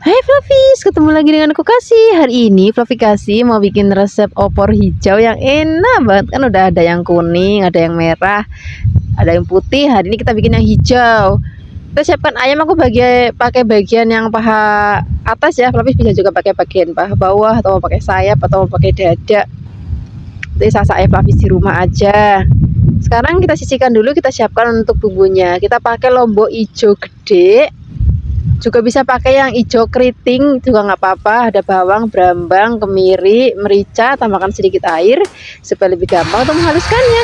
Hai Flavis, ketemu lagi dengan aku Kasih. Hari ini Flavi Kasih mau bikin resep opor hijau yang enak banget. Kan udah ada yang kuning, ada yang merah, ada yang putih. Hari ini kita bikin yang hijau. Kita siapkan ayam, aku pakai bagian yang paha atas ya. Flavis bisa juga pakai bagian paha bawah, atau mau pakai sayap, atau mau pakai dada. Jadi sasa Flavis di rumah aja. Sekarang kita sisihkan dulu, kita siapkan untuk bumbunya. Kita pakai lombok hijau gede. Juga bisa pakai yang hijau keriting juga nggak apa-apa. Ada bawang, brambang, kemiri, merica, tambahkan sedikit air supaya lebih gampang untuk menghaluskannya.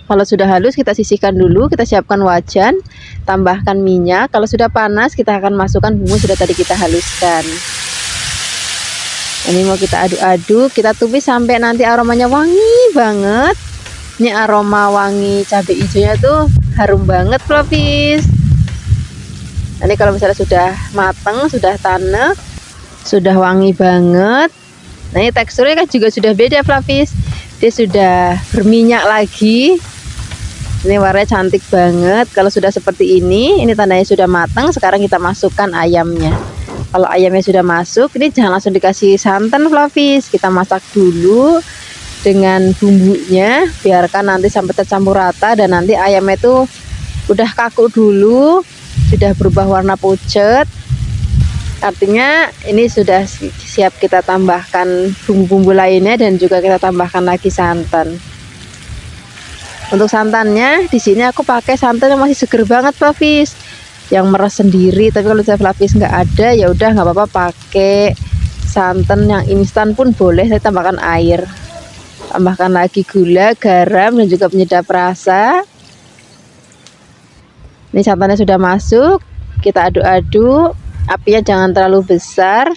Kalau sudah halus kita sisihkan dulu, kita siapkan wajan, tambahkan minyak. Kalau sudah panas kita akan masukkan bumbu sudah tadi kita haluskan. Ini mau kita aduk-aduk, kita tumis sampai nanti aromanya wangi banget. Ini aroma wangi cabai hijaunya tuh harum banget Flavis. Ini kalau misalnya sudah mateng, sudah tanek, sudah wangi banget. Nah ini teksturnya kan juga sudah beda Flavis. Dia sudah berminyak lagi. Ini warnanya cantik banget. Kalau sudah seperti ini tandanya sudah matang. Sekarang kita masukkan ayamnya. Kalau ayamnya sudah masuk, ini jangan langsung dikasih santan Flavis. Kita masak dulu dengan bumbunya, biarkan nanti sampai tercampur rata. Dan nanti ayamnya itu udah kaku dulu, sudah berubah warna pucat. Artinya ini sudah siap kita tambahkan bumbu-bumbu lainnya, dan juga kita tambahkan lagi santan. Untuk santannya di sini aku pakai santan yang masih seger banget Flavis, yang meres sendiri. Tapi kalau saya Flavis nggak ada, ya udah nggak apa-apa, pakai santan yang instan pun boleh. Saya tambahkan air, tambahkan lagi gula, garam, dan juga penyedap rasa. Ini santannya sudah masuk, kita aduk-aduk. Apinya jangan terlalu besar,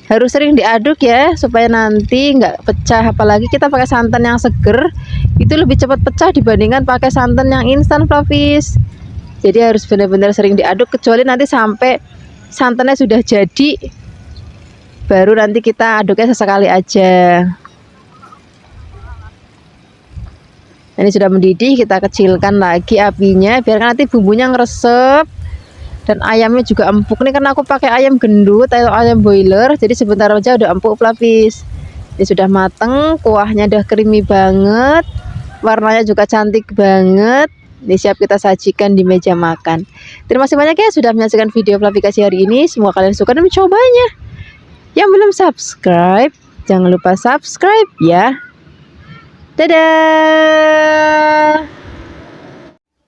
harus sering diaduk ya supaya nanti nggak pecah. Apalagi kita pakai santan yang seger, itu lebih cepat pecah dibandingkan pakai santan yang instan Flavis. Jadi harus benar-benar sering diaduk, kecuali nanti sampai santannya sudah jadi, baru nanti kita aduknya sesekali aja. Ini sudah mendidih, kita kecilkan lagi apinya, biarkan nanti bumbunya ngeresep dan ayamnya juga empuk. Ini karena aku pakai ayam gendut atau ayam boiler, jadi sebentar aja udah empuk Flavis. Ini sudah mateng, kuahnya udah creamy banget, warnanya juga cantik banget. Ini siap kita sajikan di meja makan. Terima kasih banyak ya sudah menyaksikan video Flavi Kasih hari ini. Semoga kalian suka dan mencobanya. Yang belum subscribe, jangan lupa subscribe ya. Dadah.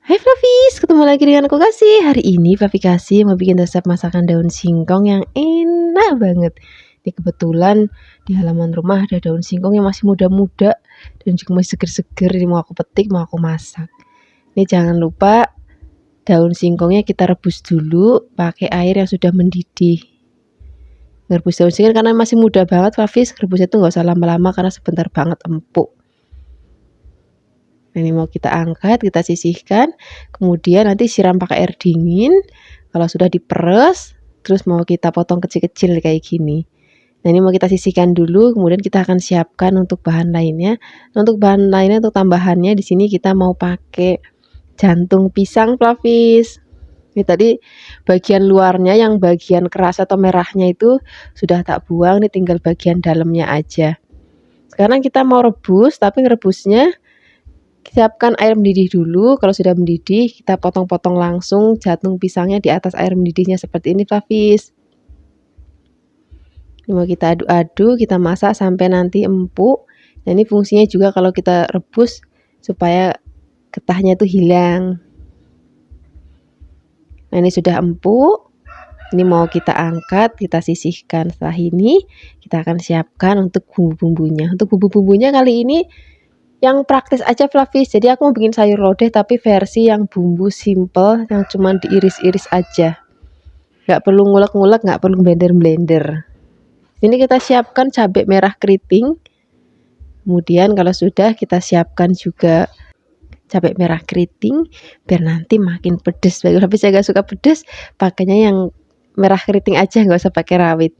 Hai Flavis, ketemu lagi dengan aku Kasih. Hari ini Flavi Kasih mau bikin resep masakan daun singkong yang enak banget. Ini kebetulan di halaman rumah ada daun singkong yang masih muda-muda dan juga masih seger-seger. Ini mau aku petik, mau aku masak. Ini jangan lupa daun singkongnya kita rebus dulu pakai air yang sudah mendidih. Ngerebus daun singkong karena masih muda banget Flavis, rebusnya itu nggak usah lama-lama karena sebentar banget empuk. Ini mau kita angkat, kita sisihkan, kemudian nanti siram pakai air dingin. Kalau sudah diperes, terus mau kita potong kecil-kecil kayak gini. Nah ini mau kita sisihkan dulu, kemudian kita akan siapkan untuk bahan lainnya. Untuk bahan lainnya, untuk tambahannya di sini kita mau pakai jantung pisang Flavis. Ini tadi bagian luarnya, yang bagian keras atau merahnya itu sudah tak buang, ini tinggal bagian dalamnya aja. Sekarang kita mau rebus, tapi ngerebusnya siapkan air mendidih dulu. Kalau sudah mendidih, kita potong-potong langsung jantung pisangnya di atas air mendidihnya seperti ini Flavis. Ini mau kita aduk-aduk, kita masak sampai nanti empuk. Nah ini fungsinya juga kalau kita rebus supaya getahnya itu hilang. Nah ini sudah empuk, ini mau kita angkat, kita sisihkan. Setelah ini kita akan siapkan untuk bumbu-bumbunya. Untuk bumbu-bumbunya kali ini yang praktis aja Flavis. Jadi aku mau bikin sayur lodeh tapi versi yang bumbu simple, yang cuman diiris-iris aja, nggak perlu ngulek-ngulek, nggak perlu blender-blender. Ini kita siapkan cabai merah keriting, kemudian kalau sudah kita siapkan juga cabai merah keriting biar nanti makin pedes. Tapi saya gak suka pedes, pakainya yang merah keriting aja, nggak usah pakai rawit.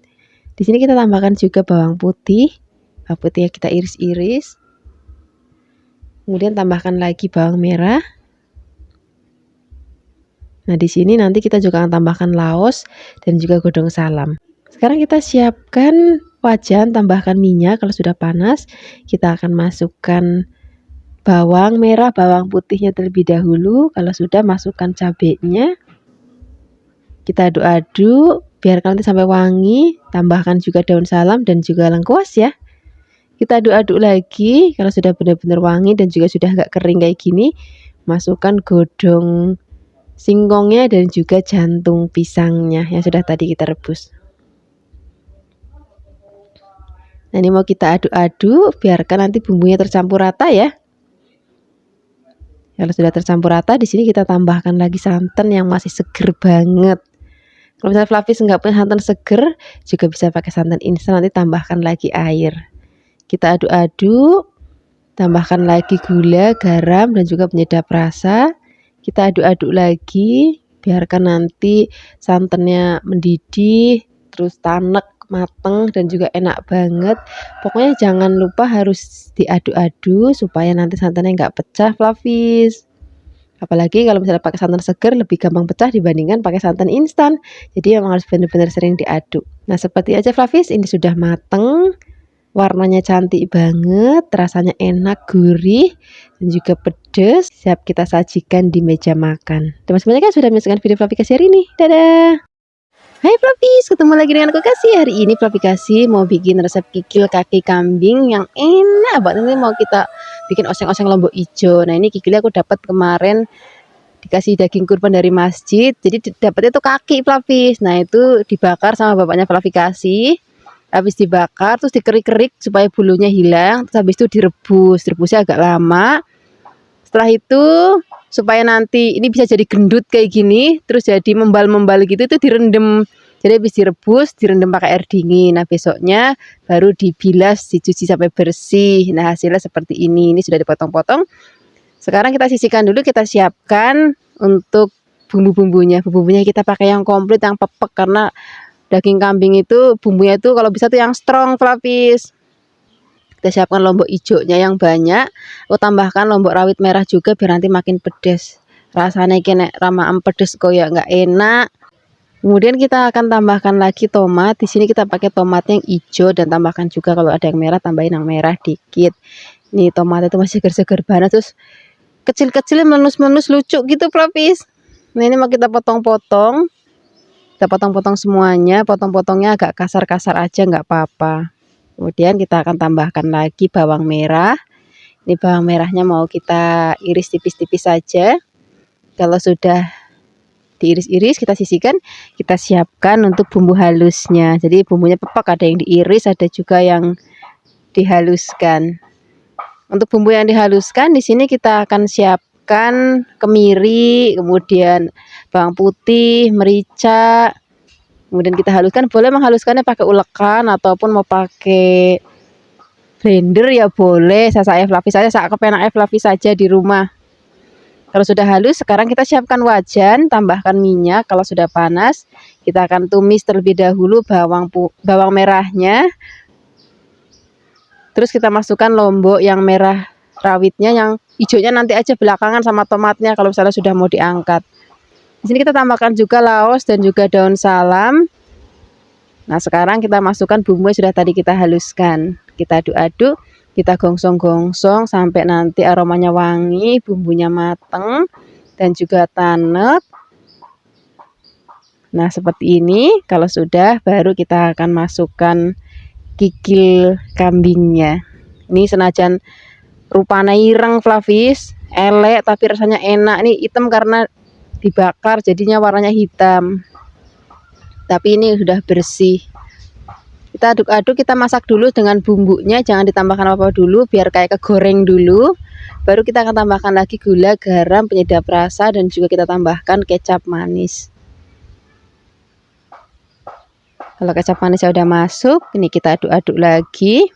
Di sini kita tambahkan juga bawang putih. Bawang putihnya kita iris-iris. Kemudian tambahkan lagi bawang merah. Nah, di sini nanti kita juga akan tambahkan laos dan juga godong salam. Sekarang kita siapkan wajan, tambahkan minyak. Kalau sudah panas, kita akan masukkan bawang merah, bawang putihnya terlebih dahulu. Kalau sudah, masukkan cabenya. Kita aduk-aduk, biarkan nanti sampai wangi. Tambahkan juga daun salam dan juga lengkuas ya. Kita aduk-aduk lagi. Kalau sudah benar-benar wangi dan juga sudah agak kering kayak gini, masukkan godong singkongnya dan juga jantung pisangnya yang sudah tadi kita rebus. Nah, ini mau kita aduk-aduk, biarkan nanti bumbunya tercampur rata ya. Kalau sudah tercampur rata, di sini kita tambahkan lagi santan yang masih seger banget. Kalau misalnya Flavis nggak punya santan seger, juga bisa pakai santan instan, nanti tambahkan lagi air. Kita aduk-aduk, tambahkan lagi gula, garam, dan juga penyedap rasa. Kita aduk-aduk lagi, biarkan nanti santannya mendidih, terus tanek, mateng, dan juga enak banget. Pokoknya jangan lupa harus diaduk-aduk supaya nanti santannya nggak pecah, Flavis. Apalagi kalau misalnya pakai santan seger lebih gampang pecah dibandingkan pakai santan instan. Jadi memang harus benar-benar sering diaduk. Nah, seperti aja Flavis, ini sudah mateng. Warnanya cantik banget, rasanya enak, gurih, dan juga pedas. Siap kita sajikan di meja makan. Terima kasih banyak ya sudah menyaksikan video Flavikasi hari ini. Dadah! Hai Flavis, ketemu lagi dengan aku Kasih. Hari ini Flavikasi mau bikin resep kikil kaki kambing yang enak banget. Ini mau kita bikin oseng-oseng lombok hijau. Nah, ini kikilnya aku dapat kemarin dikasih daging kurban dari masjid. Jadi dapatnya itu kaki Flavis. Nah, itu dibakar sama bapaknya Flavikasi. Habis dibakar terus dikerik-kerik supaya bulunya hilang. Terus habis itu direbus. Rebusnya agak lama. Setelah itu supaya nanti ini bisa jadi gendut kayak gini, terus jadi membal-membal gitu, itu direndam. Jadi habis direbus, direndam pakai air dingin. Nah, besoknya baru dibilas, dicuci sampai bersih. Nah, hasilnya seperti ini. Ini sudah dipotong-potong. Sekarang kita sisihkan dulu, kita siapkan untuk bumbu-bumbunya. Bumbunya kita pakai yang komplit, yang pepek, karena daging kambing itu bumbunya itu kalau bisa tuh yang strong, Flavis. Kita siapkan lombok hijaunya yang banyak. Aku tambahkan lombok rawit merah juga biar nanti makin pedas. Rasanya kena ramaan pedas kok ya nggak enak. Kemudian kita akan tambahkan lagi tomat. Di sini kita pakai tomat yang hijau dan tambahkan juga kalau ada yang merah tambahin yang merah dikit. Nih tomat itu masih seger-seger banget, terus kecil-kecil melus-melus lucu gitu Flavis. Nah, ini mau kita potong-potong. Kita potong-potong semuanya. Potong-potongnya agak kasar-kasar aja nggak apa-apa. Kemudian kita akan tambahkan lagi bawang merah. Ini bawang merahnya mau kita iris tipis-tipis saja. Kalau sudah diiris-iris, kita sisihkan, kita siapkan untuk bumbu halusnya. Jadi bumbunya pepek, ada yang diiris, ada juga yang dihaluskan. Untuk bumbu yang dihaluskan di sini kita akan siapkan kemiri, kemudian bawang putih, merica. Kemudian kita haluskan, boleh menghaluskannya pakai ulekan ataupun mau pakai blender ya boleh. Saya Flavis saja, saya kepenak Flavis saja di rumah. Kalau sudah halus, sekarang kita siapkan wajan, tambahkan minyak. Kalau sudah panas, kita akan tumis terlebih dahulu bawang merahnya. Terus kita masukkan lombok yang merah rawitnya, yang hijaunya nanti aja belakangan sama tomatnya kalau misalnya sudah mau diangkat. Di sini kita tambahkan juga laos dan juga daun salam. Nah, sekarang kita masukkan bumbu yang sudah tadi kita haluskan. Kita aduk-aduk, kita gongsong-gongsong sampai nanti aromanya wangi, bumbunya mateng dan juga tanek. Nah, seperti ini. Kalau sudah, baru kita akan masukkan kikil kambingnya. Ini senajan rupanya ireng Flavis, elek tapi rasanya enak. Ini hitam karena dibakar jadinya warnanya hitam, tapi ini sudah bersih. Kita aduk-aduk, kita masak dulu dengan bumbunya, jangan ditambahkan apa-apa dulu biar kayak kegoreng dulu. Baru kita akan tambahkan lagi gula, garam, penyedap rasa, dan juga kita tambahkan kecap manis. Kalau kecap manisnya udah masuk, ini kita aduk-aduk lagi,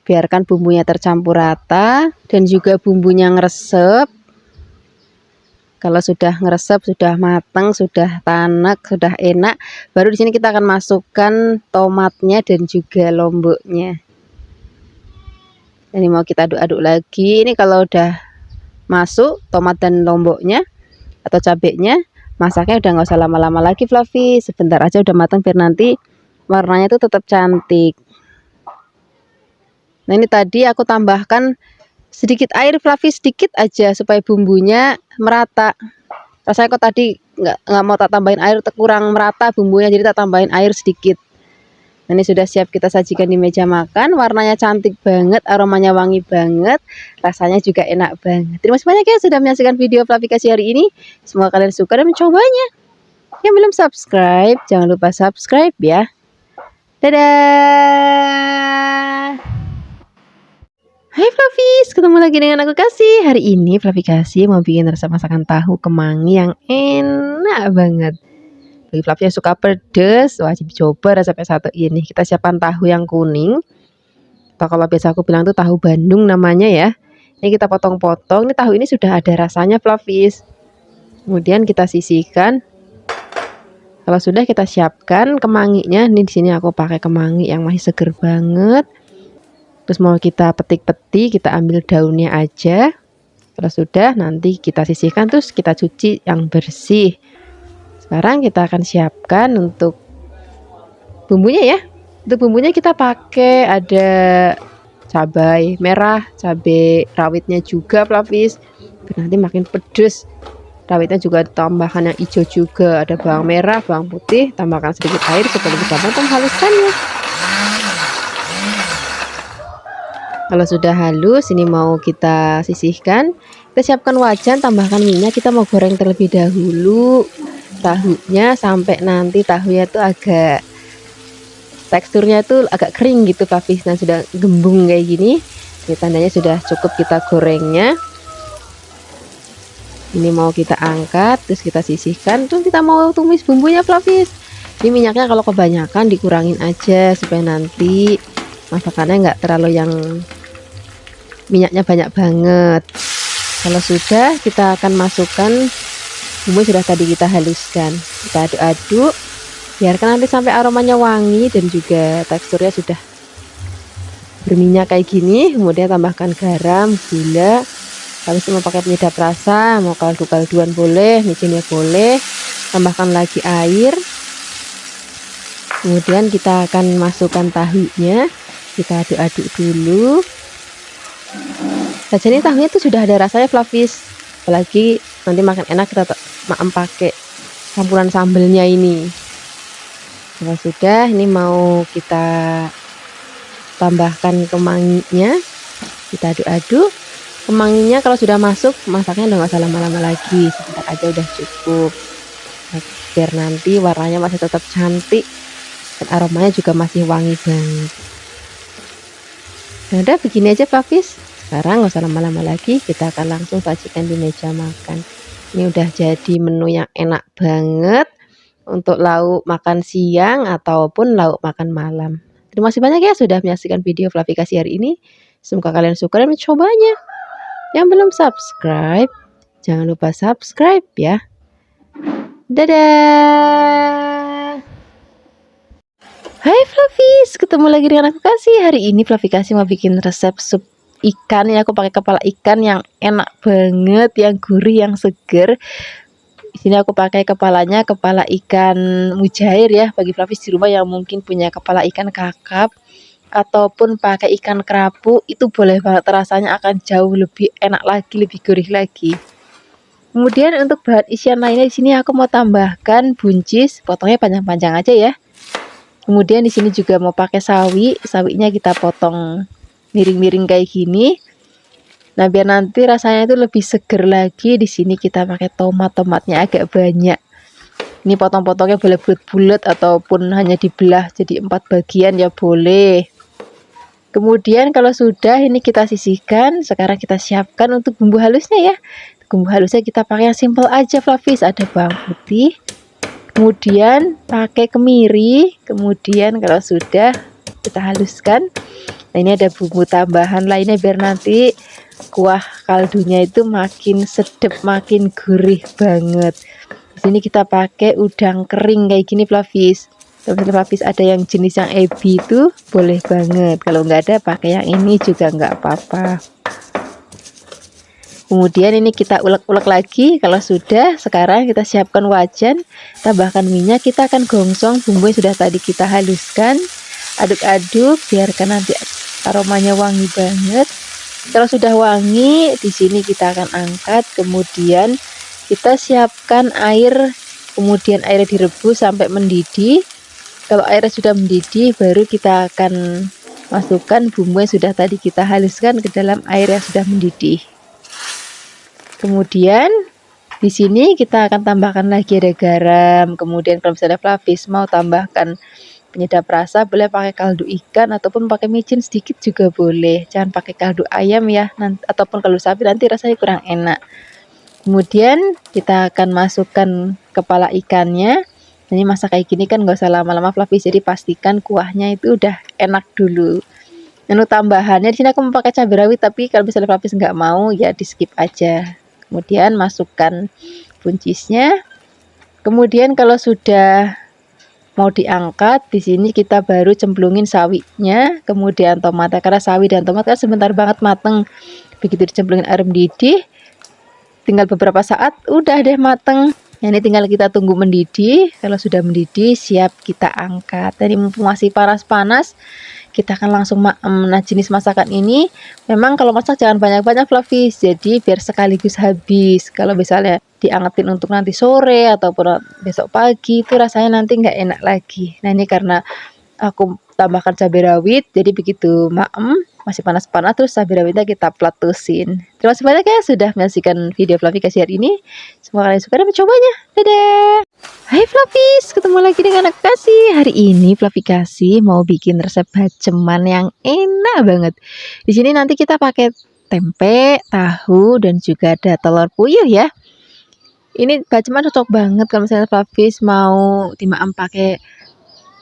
biarkan bumbunya tercampur rata dan juga bumbunya ngeresep. Kalau sudah ngeresep, sudah matang, sudah tanek, sudah enak, baru di sini kita akan masukkan tomatnya dan juga lomboknya. Ini mau kita aduk-aduk lagi. Ini kalau udah masuk tomat dan lomboknya atau cabenya, masaknya udah nggak usah lama-lama lagi Fluffy. Sebentar aja udah matang biar nanti warnanya itu tetap cantik. Nah ini tadi aku tambahkan sedikit air Fluffy, sedikit aja supaya bumbunya merata. Rasanya kok tadi nggak mau tak tambahin air, kurang merata bumbunya, jadi tak tambahin air sedikit. Nah, ini sudah siap kita sajikan di meja makan. Warnanya cantik banget, aromanya wangi banget, rasanya juga enak banget. Terima kasih banyak ya sudah menyaksikan video Fluffy Kasih hari ini. Semoga kalian suka dan mencobanya. Yang belum subscribe, jangan lupa subscribe ya. Dadah. Hai Fluffies, ketemu lagi dengan aku Kasih. Hari ini Fluffy Kasih mau bikin resep masakan tahu kemangi yang enak banget. Bagi Fluffy yang suka pedas, wajib coba resepnya satu ini. Kita siapkan tahu yang kuning, atau kalau biasa aku bilang tuh tahu Bandung namanya ya. Ini kita potong-potong. Ini tahu ini sudah ada rasanya Fluffies. Kemudian kita sisihkan. Kalau sudah kita siapkan kemanginya. Ini di sini aku pakai kemangi yang masih seger banget. Terus mau kita petik-petik, kita ambil daunnya aja. Kalau sudah nanti kita sisihkan, terus kita cuci yang bersih. Sekarang kita akan siapkan untuk bumbunya ya. Untuk bumbunya kita pakai ada cabai merah, cabai rawitnya juga Fluffies. Nanti makin pedes. Rawitnya juga tambahkan yang hijau juga. Ada bawang merah, bawang putih, tambahkan sedikit air supaya lebih gampang menghaluskannya. Kalau sudah halus, ini mau kita sisihkan. Kita siapkan wajan, tambahkan minyak. Kita mau goreng terlebih dahulu tahunya sampai nanti tahunya itu agak teksturnya itu agak kering gitu Fluffies. Nah sudah gembung kayak gini, ini tandanya sudah cukup kita gorengnya. Ini mau kita angkat, terus kita sisihkan, terus kita mau tumis bumbunya Fluffies. Ini minyaknya kalau kebanyakan dikurangin aja supaya nanti masakannya nggak terlalu yang minyaknya banyak banget. Kalau sudah, kita akan masukkan bumbu sudah tadi kita haluskan, kita aduk-aduk biarkan nanti sampai aromanya wangi dan juga teksturnya sudah berminyak kayak gini. Kemudian tambahkan garam, gula, habis itu mau pakai penyedap rasa, mau kaldu-kalduan boleh, micinnya boleh, tambahkan lagi air. Kemudian kita akan masukkan tahunya, kita aduk-aduk dulu. Nah jadi tahunya itu sudah ada rasanya Fluffies, apalagi nanti makan enak kita pakai campuran sambelnya ini. Kalau sudah, ini mau kita tambahkan kemanginya, kita aduk-aduk. Kemanginya kalau sudah masuk, masaknya udah nggak usah lama-lama lagi, sebentar aja udah cukup. Biar nanti warnanya masih tetap cantik dan aromanya juga masih wangi banget. Nah udah begini aja Fluffies. Sekarang nggak usah lama-lama lagi, kita akan langsung sajikan di meja makan. Ini udah jadi menu yang enak banget untuk lauk makan siang ataupun lauk makan malam. Terima kasih banyak ya sudah menyaksikan video Fluffy Kasih hari ini. Semoga kalian suka dan mencobanya. Yang belum subscribe, jangan lupa subscribe ya. Dadah. Hai Fluffies, ketemu lagi dengan aku Kasih. Hari ini Fluffy Kasih mau bikin resep sup ikan ya. Aku pakai kepala ikan yang enak banget, yang gurih, yang seger. Di sini aku pakai kepalanya kepala ikan mujair ya. Bagi Fluffies di rumah yang mungkin punya kepala ikan kakap ataupun pakai ikan kerapu, itu boleh banget, rasanya akan jauh lebih enak lagi, lebih gurih lagi. Kemudian untuk bahan isian lainnya di sini aku mau tambahkan buncis, potongnya panjang-panjang aja ya. Kemudian di sini juga mau pakai sawi, sawinya kita potong miring-miring kayak gini. Nah biar nanti rasanya itu lebih seger lagi, di sini kita pakai tomatnya agak banyak. Ini potong-potongnya boleh bulat-bulat ataupun hanya dibelah jadi 4 bagian ya boleh. Kemudian kalau sudah ini kita sisihkan. Sekarang kita siapkan untuk bumbu halusnya ya. Bumbu halusnya kita pakai yang simple aja Fluffies. Ada bawang putih, kemudian pakai kemiri, kemudian kalau sudah kita haluskan. Nah ini ada bumbu tambahan lainnya biar nanti kuah kaldunya itu makin sedap, makin gurih banget. Di sini kita pakai udang kering kayak gini Fluffies. Kalau misalnya Flavis ada yang jenis yang ebi itu boleh banget. Kalau nggak ada pakai yang ini juga nggak apa-apa. Kemudian ini kita ulek-ulek lagi. Kalau sudah, sekarang kita siapkan wajan, tambahkan minyak, kita akan gongsong bumbu yang sudah tadi kita haluskan. Aduk-aduk, biarkan nanti aromanya wangi banget. Kalau sudah wangi, di sini kita akan angkat, kemudian kita siapkan air, kemudian airnya direbus sampai mendidih. Kalau airnya sudah mendidih, baru kita akan masukkan bumbu yang sudah tadi kita haluskan ke dalam air yang sudah mendidih. Kemudian di sini kita akan tambahkan lagi ada garam. Kemudian kalau misalnya Flavis mau tambahkan penyedap rasa, boleh pakai kaldu ikan ataupun pakai micin sedikit juga boleh. Jangan pakai kaldu ayam ya, nanti, ataupun kaldu sapi, nanti rasanya kurang enak. Kemudian kita akan masukkan kepala ikannya. Ini masak kayak gini kan nggak usah lama-lama Flavis, jadi pastikan kuahnya itu udah enak dulu. Menu tambahannya di sini aku mau pakai cabai rawit, tapi kalau misalnya Flavis nggak mau ya di skip aja. Kemudian masukkan buncisnya. Kemudian kalau sudah mau diangkat, di sini kita baru cemplungin sawinya, kemudian tomatnya, karena sawi dan tomat kan sebentar banget mateng. Begitu dicemplungin air mendidih, tinggal beberapa saat udah deh mateng. Ini tinggal kita tunggu mendidih. Kalau sudah mendidih, siap kita angkat. Tadi mumpung masih panas-panas, kita akan langsung maem. Nah, jenis masakan ini memang kalau masak jangan banyak-banyak Flavis, jadi biar sekaligus habis. Kalau misalnya diangetin untuk nanti sore ataupun besok pagi, itu rasanya nanti nggak enak lagi. Nah, ini karena aku tambahkan cabai rawit, jadi begitu maem masih panas-panas, terus cabai rawitnya kita platusin. Terima kasih banyak ya sudah menyaksikan video Flavis hari ini. Semoga kalian suka dan mencobanya. Dadah. Hai Flavis, ketemu lagi dengan aku Kasih. Hari ini Flavis mau bikin resep baceman yang enak banget. Di sini nanti kita pakai tempe, tahu, dan juga ada telur puyuh ya. Ini baceman cocok banget kalau misalnya Flavis mau dimaem pakai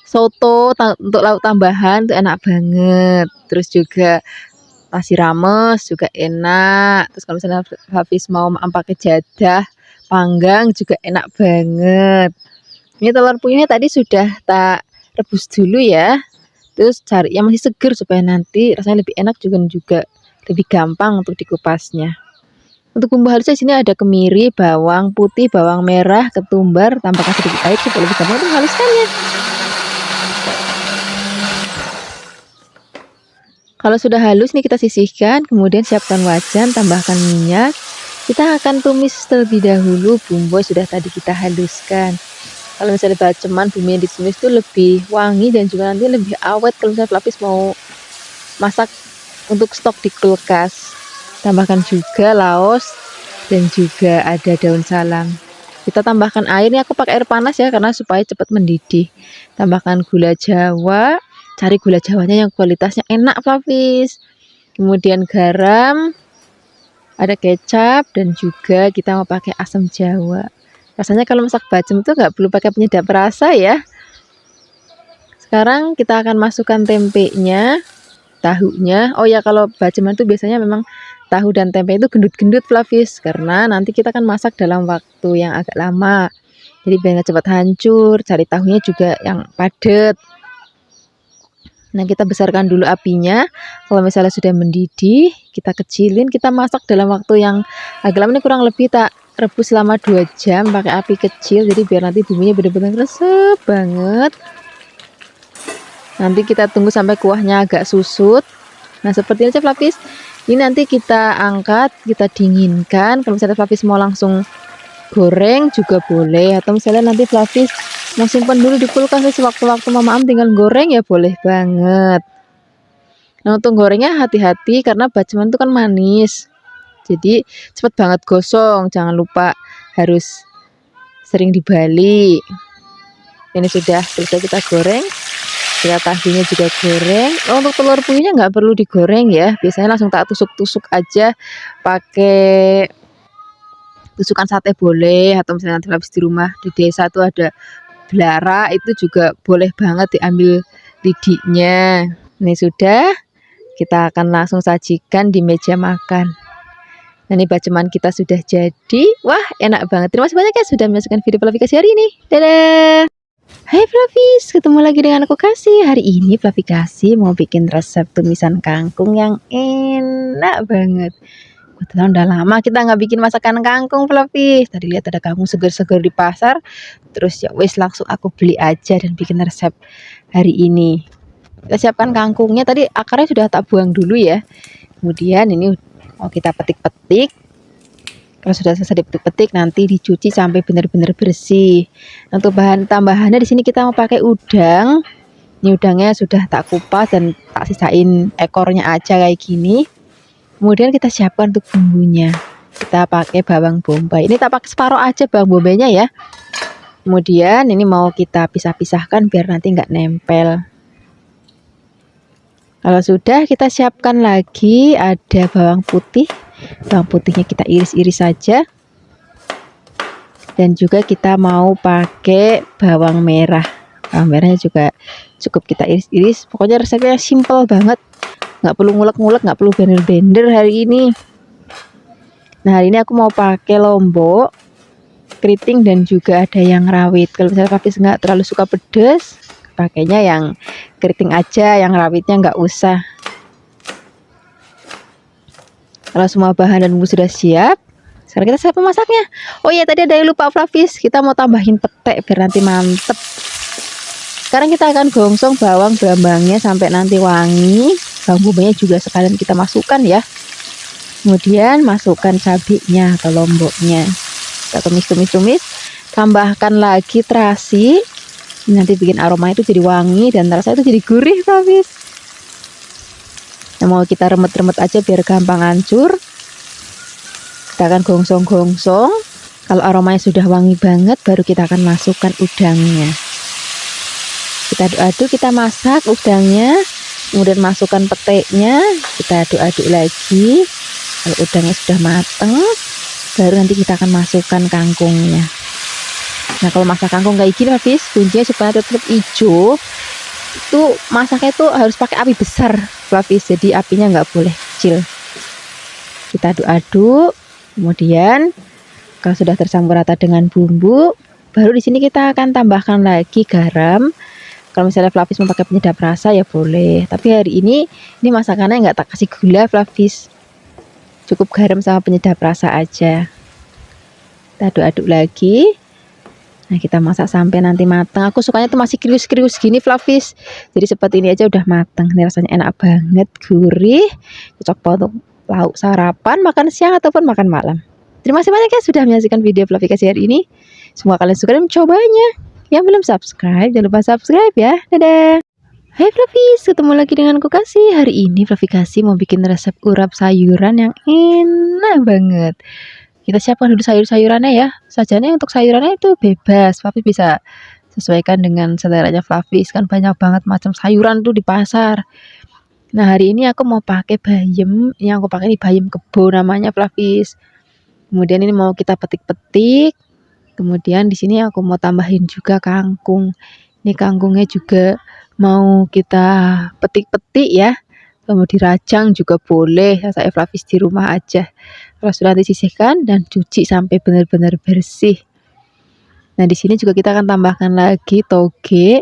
soto untuk lauk tambahan, itu enak banget. Terus juga nasi rames juga enak. Terus kalau misalnya Flavis mau maem pakai jadah panggang juga enak banget. Ini telur puyuhnya tadi sudah tak rebus dulu ya. Terus cari yang masih seger supaya nanti rasanya lebih enak, juga lebih gampang untuk dikupasnya. Untuk bumbu halusnya di sini ada kemiri, bawang putih, bawang merah, ketumbar, tambahkan sedikit air supaya lebih gampang untuk menghaluskannya. Kalau sudah halus nih kita sisihkan, kemudian siapkan wajan, tambahkan minyak. Kita akan tumis terlebih dahulu bumbu yang sudah tadi kita haluskan. Kalau misalnya baceman bumbu yang ditumis itu lebih wangi dan juga nanti lebih awet kalau misalnya Flavis mau masak untuk stok di kulkas. Tambahkan juga laos dan juga ada daun salam. Kita tambahkan air, ini aku pakai air panas ya karena supaya cepat mendidih. Tambahkan gula jawa, cari gula jawanya yang kualitasnya enak Flavis. Kemudian garam, ada kecap, dan juga kita mau pakai asam jawa. Rasanya kalau masak bacem tuh nggak perlu pakai penyedap rasa ya. Sekarang kita akan masukkan tempenya, tahunya. Oh ya, kalau baceman tuh biasanya memang tahu dan tempe itu gendut-gendut Flavis, karena nanti kita akan masak dalam waktu yang agak lama. Jadi biar nggak cepat hancur, cari tahunya juga yang padat. Nah, kita besarkan dulu apinya. Kalau misalnya sudah mendidih, kita kecilin, kita masak dalam waktu yang agak lama, ini kurang lebih tak rebus selama 2 jam pakai api kecil, jadi biar nanti bumbunya benar-benar resep banget. Nanti kita tunggu sampai kuahnya agak susut. Nah, seperti ini aja Flavis. Ini nanti kita angkat, kita dinginkan. Kalau misalnya Flavis mau langsung goreng juga boleh, atau misalnya nanti Flavis mau simpan dulu di kulkas, sewaktu-waktu mama tinggal goreng ya boleh banget. Nah, untuk gorengnya hati-hati karena baceman itu kan manis, jadi cepet banget gosong. Jangan lupa harus sering dibalik. Ini sudah selesai kita goreng, kita tahunya juga goreng. Untuk telur puyuhnya nggak perlu digoreng ya, biasanya langsung tak tusuk-tusuk aja pakai tusukan sate boleh, atau misalnya nanti habis di rumah di desa tuh ada belara, itu juga boleh banget diambil lidiknya. Ini sudah, kita akan langsung sajikan di meja makan. Nah, ini baceman kita sudah jadi. Wah, enak banget. Terima kasih banyak ya sudah menyaksikan video Flavis hari ini. Dadah. Hai Flavis, ketemu lagi dengan aku Kasih. Hari ini Flavi Kasih mau bikin resep tumisan kangkung yang enak banget. Kebetulan udah lama kita nggak bikin masakan kangkung Flavis. Tadi lihat ada kangkung segar-segar di pasar, terus ya wes langsung aku beli aja dan bikin resep hari ini. Kita siapkan kangkungnya, tadi akarnya sudah tak buang dulu ya. Kemudian ini mau kita petik-petik. Kalau sudah selesai dipetik-petik, nanti dicuci sampai benar-benar bersih. Untuk bahan tambahannya di sini kita mau pakai udang. Ini udangnya sudah tak kupas dan tak sisain ekornya aja kayak gini. Kemudian kita siapkan untuk bumbunya. Kita pakai bawang bombay. Ini tak pakai separuh aja bawang bombaynya ya. Kemudian ini mau kita pisah-pisahkan biar nanti nggak nempel. Kalau sudah, kita siapkan lagi ada bawang putih. Bawang putihnya kita iris-iris saja. Dan juga kita mau pakai bawang merah. Bawang merahnya juga cukup kita iris-iris. Pokoknya resepnya simple banget. Nggak perlu ngulek-ngulek, nggak perlu blender-blender hari ini. Nah, hari ini aku mau pakai lombok, keriting, dan juga ada yang rawit. Kalau misalnya Flavis nggak terlalu suka pedas, pakainya yang keriting aja, yang rawitnya nggak usah. Kalau semua bahan dan bumbu sudah siap, sekarang kita siap memasaknya. Oh iya, tadi ada yang lupa Flavis, kita mau tambahin petek biar nanti mantep. Sekarang kita akan gongsong bawang brambangnya sampai nanti wangi. Bawang bombay juga sekalian kita masukkan ya. Kemudian masukkan cabenya atau lomboknya. Kita tumis-tumis-tumis. Tambahkan lagi terasi. Nanti bikin aroma itu jadi wangi dan rasanya itu jadi gurih Flavis. Nah, mau kita remet-remet aja biar gampang hancur. Kita akan gongsong-gongsong. Kalau aromanya sudah wangi banget, baru kita akan masukkan udangnya. Kita aduk-aduk, kita masak udangnya. Kemudian masukkan peteknya. Kita aduk-aduk lagi. Kalau udangnya sudah mateng, baru nanti kita akan masukkan kangkungnya. Nah, kalau masak kangkung kayak gini habis, kuncinya supaya tetap hijau. Itu masaknya tuh harus pakai api besar Flavis, jadi apinya nggak boleh kecil. Kita aduk-aduk, kemudian kalau sudah tercampur rata dengan bumbu, baru di sini kita akan tambahkan lagi garam. Kalau misalnya Flavis mau pakai penyedap rasa ya boleh, tapi hari ini masakannya nggak tak kasih gula Flavis, cukup garam sama penyedap rasa aja. Kita aduk-aduk lagi. Nah, kita masak sampai nanti matang. Aku sukanya tuh masih krius-krius gini Flavis. Jadi seperti ini aja udah matang. Ini rasanya enak banget, gurih. Cocok banget untuk lauk sarapan, makan siang ataupun makan malam. Terima kasih banyak ya sudah menyaksikan video Flavi Kasih hari ini. Semoga kalian suka dan mencobanya. Yang belum subscribe, jangan lupa subscribe ya. Dadah. Hai Flavis, ketemu lagi dengan aku Kasih. Hari ini Flavi Kasih mau bikin resep urap sayuran yang enak banget. Kita siapkan dulu sayur-sayurannya ya. Sajanya untuk sayurannya itu bebas, Flavis bisa sesuaikan dengan seleranya Flavis. Kan banyak banget macam sayuran tuh di pasar. Nah, hari ini aku mau pakai bayam. Yang aku pakai ini bayam kebo namanya Flavis. Kemudian ini mau kita petik-petik. Kemudian di sini aku mau tambahin juga kangkung. Ini kangkungnya juga mau kita petik-petik ya. Mau dirajang juga boleh. Saya Flavis di rumah aja. Kalau sudah disisihkan dan cuci sampai benar-benar bersih. Nah, di sini juga kita akan tambahkan lagi toge.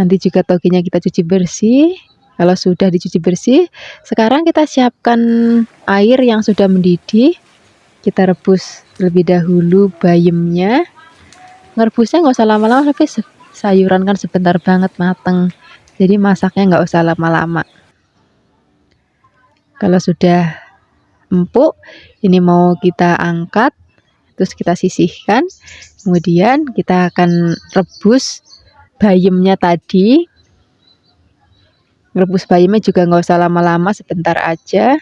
Nanti juga togenya kita cuci bersih. Kalau sudah dicuci bersih, sekarang kita siapkan air yang sudah mendidih. Kita rebus terlebih dahulu bayamnya. Ngerebusnya nggak usah lama-lama, tapi sayuran kan sebentar banget mateng. Jadi masaknya nggak usah lama-lama. Kalau sudah empuk, ini mau kita angkat, terus kita sisihkan. Kemudian kita akan rebus bayamnya tadi. Rebus bayamnya juga nggak usah lama-lama, sebentar aja.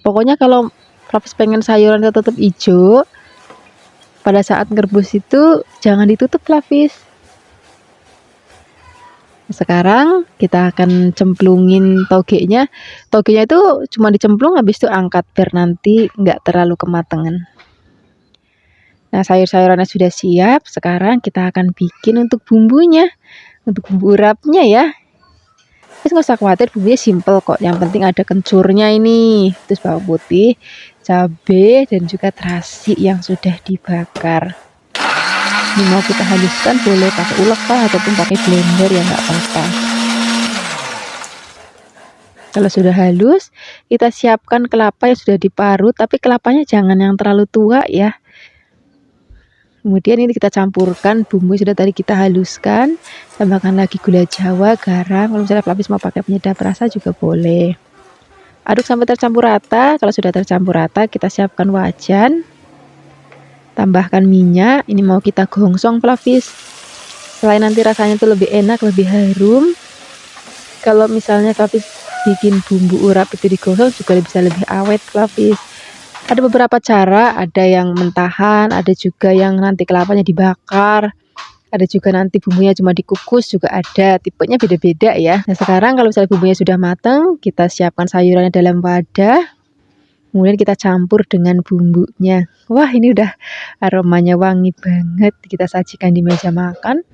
Pokoknya kalau Flavis pengen sayuran tetap hijau, pada saat ngerebus itu jangan ditutup Flavis. Sekarang kita akan cemplungin togenya. Togenya itu cuma dicemplung, habis itu angkat biar nanti nggak terlalu kematangan. Nah, sayur-sayurannya sudah siap. Sekarang kita akan bikin untuk bumbunya, untuk bumbu urapnya ya. Terus nggak usah khawatir, bumbunya simple kok. Yang penting ada kencurnya ini. Terus bawang putih, cabai, dan juga terasi yang sudah dibakar. Ini mau kita haluskan, boleh pakai ulek ataupun pakai blender ya nggak apa-apa. Kalau sudah halus, kita siapkan kelapa yang sudah diparut, tapi kelapanya jangan yang terlalu tua ya. Kemudian ini kita campurkan bumbu yang sudah tadi kita haluskan, tambahkan lagi gula jawa, garam. Kalau misalnya pelapis mau pakai penyedap rasa juga boleh. Aduk sampai tercampur rata. Kalau sudah tercampur rata, kita siapkan wajan. Tambahkan minyak. Ini mau kita gongsong pelapis. Selain nanti rasanya itu lebih enak, lebih harum. Kalau misalnya pelapis bikin bumbu urap itu digosok juga bisa lebih awet pelapis. Ada beberapa cara, ada yang mentahan, ada juga yang nanti kelapanya dibakar, ada juga nanti bumbunya cuma dikukus juga ada, tipenya beda-beda ya. Nah sekarang kalau misalnya bumbunya sudah matang, kita siapkan sayurannya dalam wadah, kemudian kita campur dengan bumbunya. Wah ini udah aromanya wangi banget, kita sajikan di meja makan.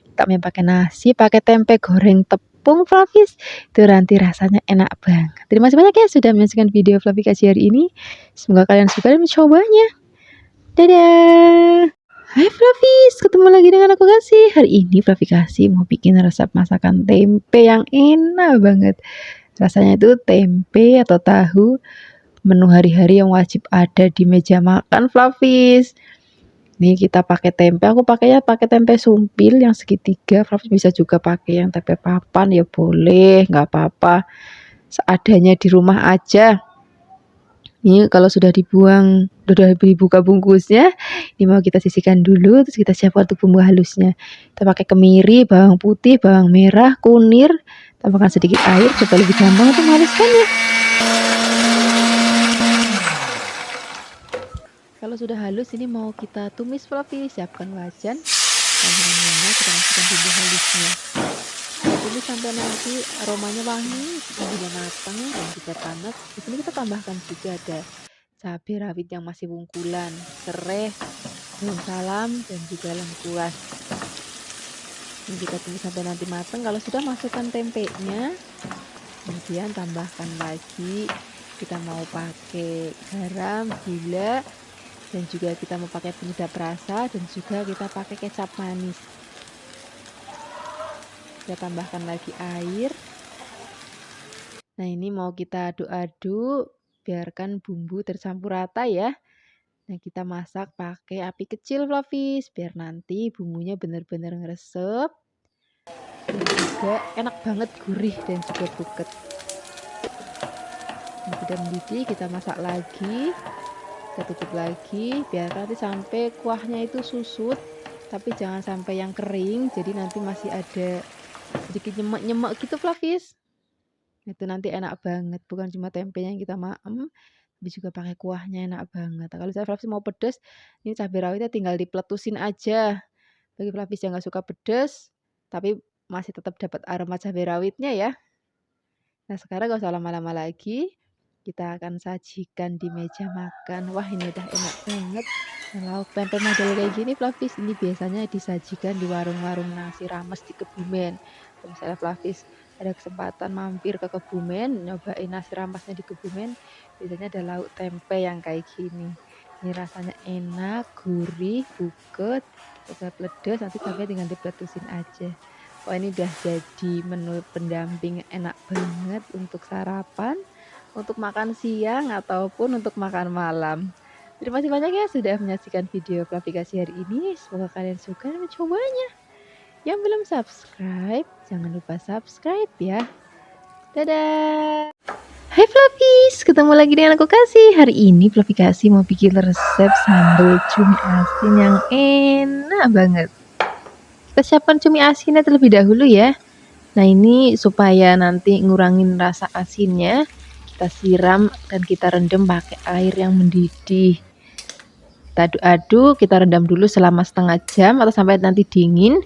Kita mau pakai nasi, pakai tempe goreng tepung pelapis, itu nanti rasanya enak banget. Terima kasih banyak ya sudah menyaksikan video Fluffy kasih hari ini. Semoga kalian suka dan mencobanya. Dadah. Hai Fluffy, ketemu lagi dengan aku Kasih. Hari ini Fluffy Kasih mau bikin resep masakan tempe yang enak banget. Rasanya itu tempe atau tahu, menu hari-hari yang wajib ada di meja makan Fluffy. Nih kita pakai tempe, aku pakainya pakai tempe sumpil yang segitiga. Fluffy bisa juga pakai yang tempe papan ya boleh, nggak apa-apa. Seadanya di rumah aja. Ini kalau sudah dibuang, sudah dibuka bungkusnya, ini mau kita sisihkan dulu, terus kita siapkan untuk bumbu halusnya. Kita pakai kemiri, bawang putih, bawang merah, kunir, tambahkan sedikit air supaya lebih gampang untuk menghaluskannya. Kalau sudah halus, ini mau kita tumis Fluffy, siapkan wajan, tambahkan minyak, kita masukkan bumbu halusnya. Ini sampai nanti aromanya wangi, bumbunya matang dan juga panas. Di sini kita tambahkan juga ada cabai rawit yang masih bungkulan, serai, daun salam dan juga lengkuas. Ini kita tunggu sampai nanti matang. Kalau sudah masukkan tempenya, kemudian tambahkan lagi. Kita mau pakai garam, gula, dan juga kita mau pakai penyedap rasa dan juga kita pakai kecap manis. Kita tambahkan lagi air. Nah ini mau kita aduk-aduk, biarkan bumbu tercampur rata ya. Nah kita masak pakai api kecil Fluffy, biar nanti bumbunya benar-benar ngeresep dan juga enak banget, gurih dan juga buket. Nah, sudah mendidih, kita masak lagi, kita tutup lagi, biar nanti sampai kuahnya itu susut, tapi jangan sampai yang kering, jadi nanti masih ada sedikit nyemek-nyemek gitu Fluffy. Itu nanti enak banget, bukan cuma tempenya yang kita maem, tapi juga pakai kuahnya enak banget. Nah, kalau saya Fluffy mau pedas, ini cabai rawitnya tinggal dipletusin aja. Bagi Fluffy yang nggak suka pedas, tapi masih tetap dapat aroma cabai rawitnya ya. Nah sekarang gak usah lama-lama lagi, kita akan sajikan di meja makan. Wah ini udah enak banget. Nah, lauk tempe model kayak gini Fluffy ini biasanya disajikan di warung-warung nasi rames di Kebumen. Kalau misalnya Fluffy ada kesempatan mampir ke Kebumen, nyobain nasi ramasnya di Kebumen, biasanya ada lauk tempe yang kayak gini. Ini rasanya enak, gurih, buket, juga pedes, nanti sampai dengan dipletusin aja. Wah ini udah jadi menu pendamping enak banget untuk sarapan, untuk makan siang, ataupun untuk makan malam. Terima kasih banyak ya sudah menyaksikan video Fluffy Kasih hari ini. Semoga kalian suka dan mencobanya. Yang belum subscribe, jangan lupa subscribe ya. Dadah. Hai Fluffy, ketemu lagi dengan aku Kasih. Hari ini Fluffy Kasih mau bikin resep sambal cumi asin yang enak banget. Kita siapkan cumi asinnya terlebih dahulu ya. Nah ini supaya nanti ngurangin rasa asinnya, kita siram dan kita rendam pakai air yang mendidih. Kita aduk-aduk, kita rendam dulu selama setengah jam atau sampai nanti dingin.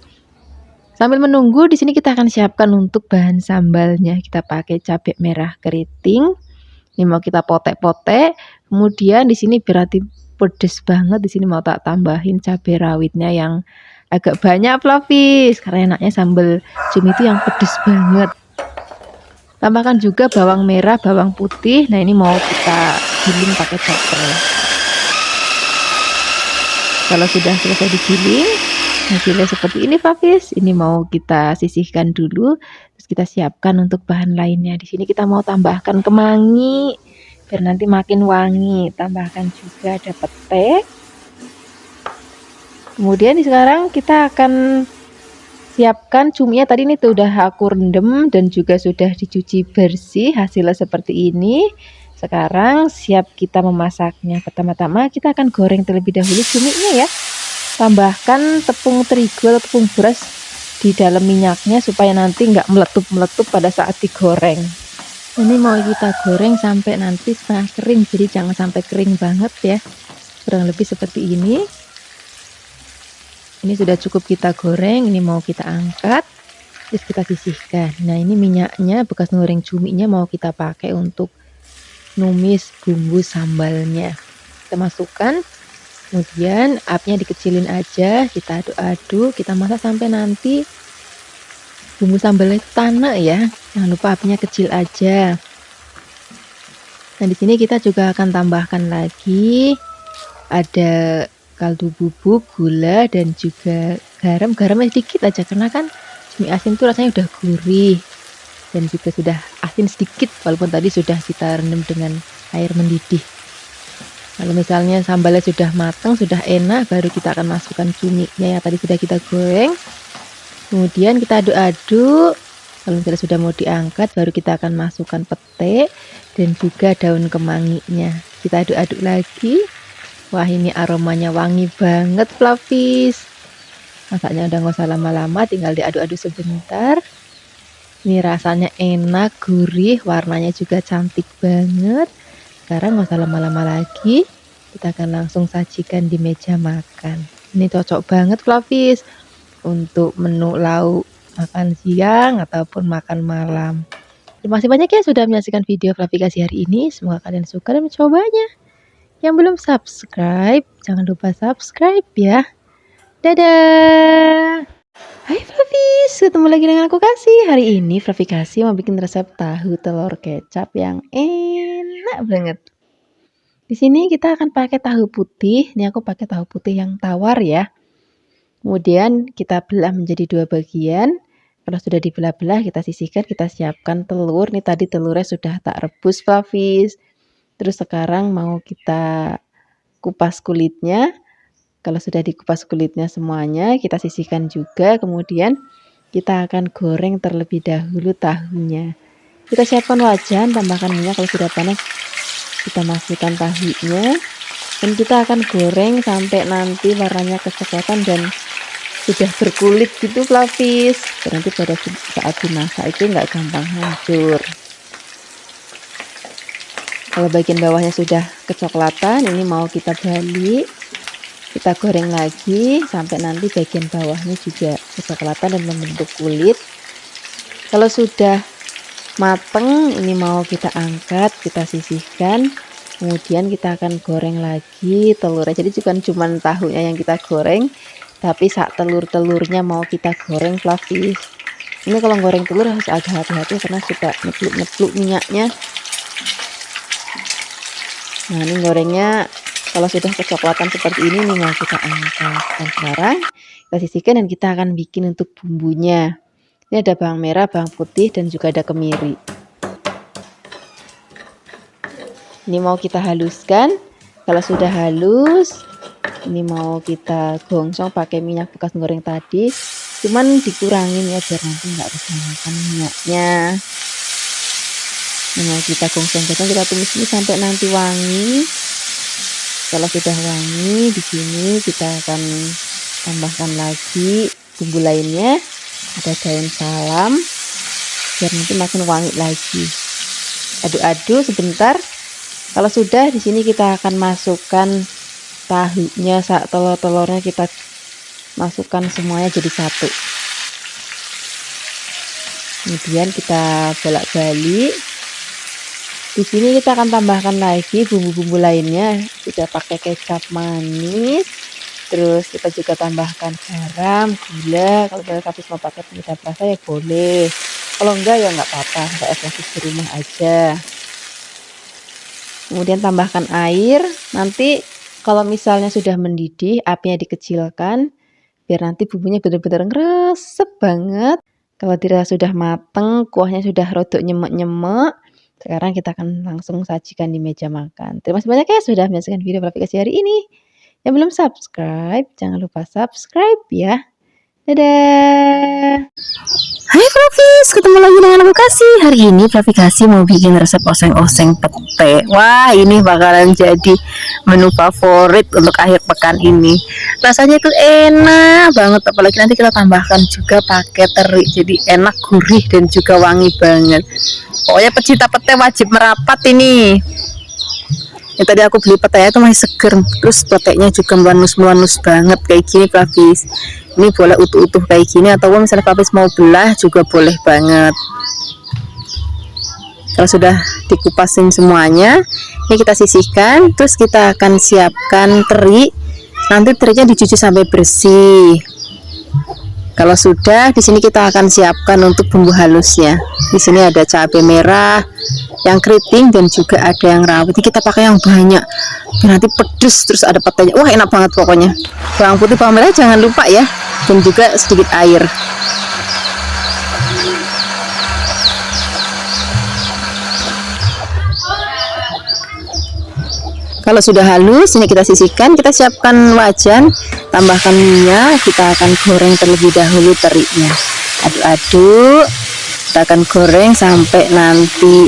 Sambil menunggu, di sini kita akan siapkan untuk bahan sambalnya. Kita pakai cabai merah keriting. Ini mau kita potek-potek. Kemudian di sini berarti pedes banget. Di sini mau tak tambahin cabai rawitnya yang agak banyak Fluffy. Karena enaknya sambal cumi itu yang pedes banget. Tambahkan juga bawang merah, bawang putih. Nah ini mau kita giling pakai chopper. Kalau sudah selesai digiling, Hasilnya seperti ini Papis. Ini mau kita sisihkan dulu, terus kita siapkan untuk bahan lainnya. Di sini kita mau tambahkan kemangi biar nanti makin wangi. Tambahkan juga ada pete. Kemudian sekarang kita akan siapkan cuminya. Tadi ini tuh udah aku rendam dan juga sudah dicuci bersih. Hasilnya seperti ini. Sekarang siap kita memasaknya. Pertama-tama kita akan goreng terlebih dahulu cuminya ya. Tambahkan tepung terigu atau tepung beras di dalam minyaknya supaya nanti nggak meletup-meletup pada saat digoreng. Ini mau kita goreng sampai nanti setengah kering, jadi jangan sampai kering banget ya. Kurang lebih seperti ini. Ini sudah cukup kita goreng, ini mau kita angkat, terus kita sisihkan. Nah ini minyaknya bekas goreng cuminya mau kita pakai untuk numis bumbu sambalnya. Kita masukkan. Kemudian apinya dikecilin aja, kita aduk-aduk, kita masak sampai nanti bumbu sambalnya tanek ya. Jangan lupa apinya kecil aja. Nah di sini kita juga akan tambahkan lagi ada kaldu bubuk, gula dan juga garam. Garamnya sedikit aja karena kan cumi asin itu rasanya udah gurih dan juga sudah asin sedikit walaupun tadi sudah kita rendam dengan air mendidih. Kalau misalnya sambalnya sudah matang, sudah enak, baru kita akan masukkan cuminya yang tadi sudah kita goreng. Kemudian kita aduk-aduk. Kalau misalnya sudah mau diangkat, baru kita akan masukkan pete dan juga daun kemanginya. Kita aduk-aduk lagi. Wah ini aromanya wangi banget Flavis. Masaknya udah nggak usah lama-lama, tinggal diaduk-aduk sebentar. Ini rasanya enak, gurih, warnanya juga cantik banget. Sekarang nggak usah lama-lama lagi, kita akan langsung sajikan di meja makan. Ini cocok banget Flavis untuk menu lauk makan siang ataupun makan malam. Terima kasih banyak ya sudah menyaksikan video Flavikasi hari ini. Semoga kalian suka dan mencobanya. Yang belum subscribe, jangan lupa subscribe ya. Dadah! Hai Flavis, ketemu lagi dengan aku Kasih. Hari ini Flavikasi mau bikin resep tahu telur kecap yang enak banget. Di sini kita akan pakai tahu putih. Ini aku pakai tahu putih yang tawar ya. Kemudian kita belah menjadi dua bagian. Kalau sudah dibelah-belah kita sisihkan, kita siapkan telur. Ini tadi telurnya sudah tak rebus Flavis. Terus sekarang mau kita kupas kulitnya. Kalau sudah dikupas kulitnya semuanya, kita sisihkan juga. Kemudian kita akan goreng terlebih dahulu tahunya. Kita siapkan wajan, tambahkan minyak. Kalau sudah panas, kita masukkan tahunya. Dan kita akan goreng sampai nanti warnanya kecoklatan dan sudah berkulit gitu Flavis. Dan nanti pada saat dimasak itu nggak gampang hancur. Kalau bagian bawahnya sudah kecoklatan, ini mau kita balik. Kita goreng lagi sampai nanti bagian bawahnya juga kecoklatan dan membentuk kulit. Kalau sudah mateng, ini mau kita angkat, kita sisihkan. Kemudian kita akan goreng lagi telurnya. Jadi bukan cuma tahunya yang kita goreng, tapi sak telur-telurnya mau kita goreng Flavis. Ini kalau goreng telur harus agak hati-hati karena suka ngepluk-ngepluk minyaknya. Nah ini gorengnya kalau sudah kecoklatan seperti ini nih mau kita angkat. Dan sekarang kita sisihkan dan kita akan bikin untuk bumbunya. Ini ada bawang merah, bawang putih dan juga ada kemiri. Ini mau kita haluskan. Kalau sudah halus, ini mau kita gongsong pakai minyak bekas goreng tadi. Cuman dikurangin ya biar nanti nggak kebanyakan minyaknya. Ini mau kita gongsong-gongsong, kita tumis ini sampai nanti wangi. Kalau sudah wangi, di sini kita akan tambahkan lagi bumbu lainnya. Ada daun salam, biar nanti makin wangi lagi. Aduk-aduk sebentar. Kalau sudah, di sini kita akan masukkan tahunya, telur-telurnya kita masukkan semuanya jadi satu. Kemudian kita bolak-balik. Di sini kita akan tambahkan lagi bumbu-bumbu lainnya. Kita pakai kecap manis, terus kita juga tambahkan garam, gula. Kalau misalnya habis mau pakai penyedap rasa ya boleh. Kalau enggak ya enggak apa-apa, enggak efektif di rumah aja. Kemudian tambahkan air. Nanti kalau misalnya sudah mendidih, apinya dikecilkan. biar nanti bumbunya benar-benar ngeresep banget. Kalau dirasa sudah mateng, kuahnya sudah rodok nyemek-nyemek, sekarang kita akan langsung sajikan di meja makan. Terima kasih banyak ya sudah menyaksikan video Flavikasi hari ini. Yang belum subscribe, jangan lupa subscribe ya. Dadah. Hai Flavis, ketemu lagi dengan aku Kasih. Hari ini Flavikasi mau bikin resep oseng-oseng pete. Wah, ini bakalan jadi menu favorit untuk akhir pekan ini. Rasanya itu enak banget, apalagi nanti kita tambahkan juga pakai teri. Jadi enak, gurih dan juga wangi banget. Pokoknya pecinta pete wajib merapat ini. Yang tadi aku beli petenya itu masih seger, terus petenya juga melanus-melanus banget kayak gini Flavis. Ini boleh utuh-utuh kayak gini, atau misalnya Flavis mau belah juga boleh banget. Kalau sudah dikupasin semuanya, ini kita sisihkan, terus kita akan siapkan teri. Nanti terinya dicuci sampai bersih. Kalau sudah, di sini kita akan siapkan untuk bumbu halusnya. Di sini ada cabai merah, yang keriting dan juga ada yang rawit. Ini kita pakai yang banyak, biar nanti pedes, terus ada petenya. Wah, enak banget pokoknya. Bawang putih, bawang merah jangan lupa ya, dan juga sedikit air. Kalau sudah halus, ini kita sisihkan, kita siapkan wajan, tambahkan minyak, kita akan goreng terlebih dahulu terinya. Aduk-aduk, kita akan goreng sampai nanti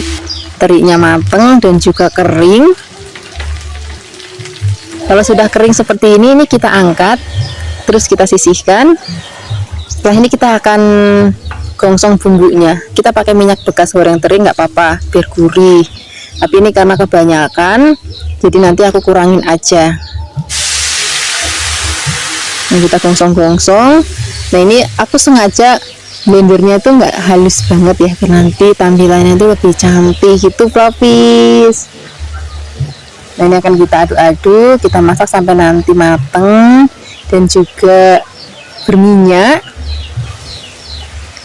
terinya mateng dan juga kering. Kalau sudah kering seperti ini kita angkat, terus kita sisihkan. Setelah ini kita akan gongsong bumbunya. Kita pakai minyak bekas goreng teri nggak apa-apa, biar gurih. Tapi ini karena kebanyakan, jadi nanti aku kurangin aja. Nah, kita gongsong-gongsong. Nah, ini aku sengaja blendernya tuh nggak halus banget ya, biar nanti tampilannya itu lebih cantik gitu Flavis. Nah, ini akan kita aduk-aduk, kita masak sampai nanti mateng dan juga berminyak.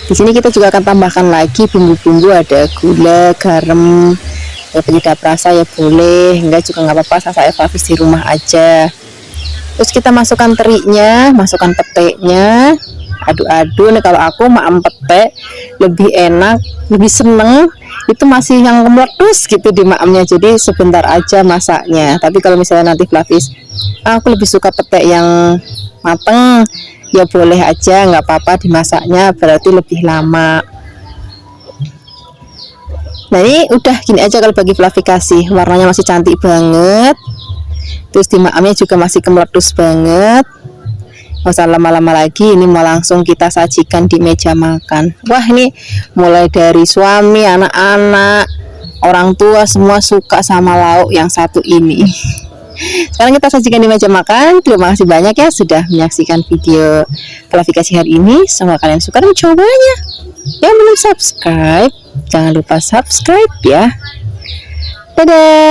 Di sini kita juga akan tambahkan lagi bumbu-bumbu, ada gula, garam, penyedap rasa ya boleh, enggak juga nggak apa-apa, saya Flavis di rumah aja. Terus kita masukkan terinya, masukkan petenya, aduk-aduk. Nih kalau aku maem pete lebih enak, lebih seneng itu masih yang meletus gitu di maemnya, jadi sebentar aja masaknya. Tapi kalau misalnya nanti Flavis, aku lebih suka pete yang mateng, ya boleh aja, nggak apa-apa dimasaknya, berarti lebih lama. Nah, ini udah gini aja kalau bagi Flavikasi, warnanya masih cantik banget, terus di maamnya juga masih kemeletus banget. Nggak usah lama-lama lagi, ini mau langsung kita sajikan di meja makan. Wah, ini mulai dari suami, anak-anak, orang tua semua suka sama lauk yang satu ini. Sekarang kita sajikan di meja makan. Terima kasih banyak ya sudah menyaksikan video Flavikasi hari ini. Semoga kalian suka dan mencobanya. Yang belum subscribe, jangan lupa subscribe ya. Dadah.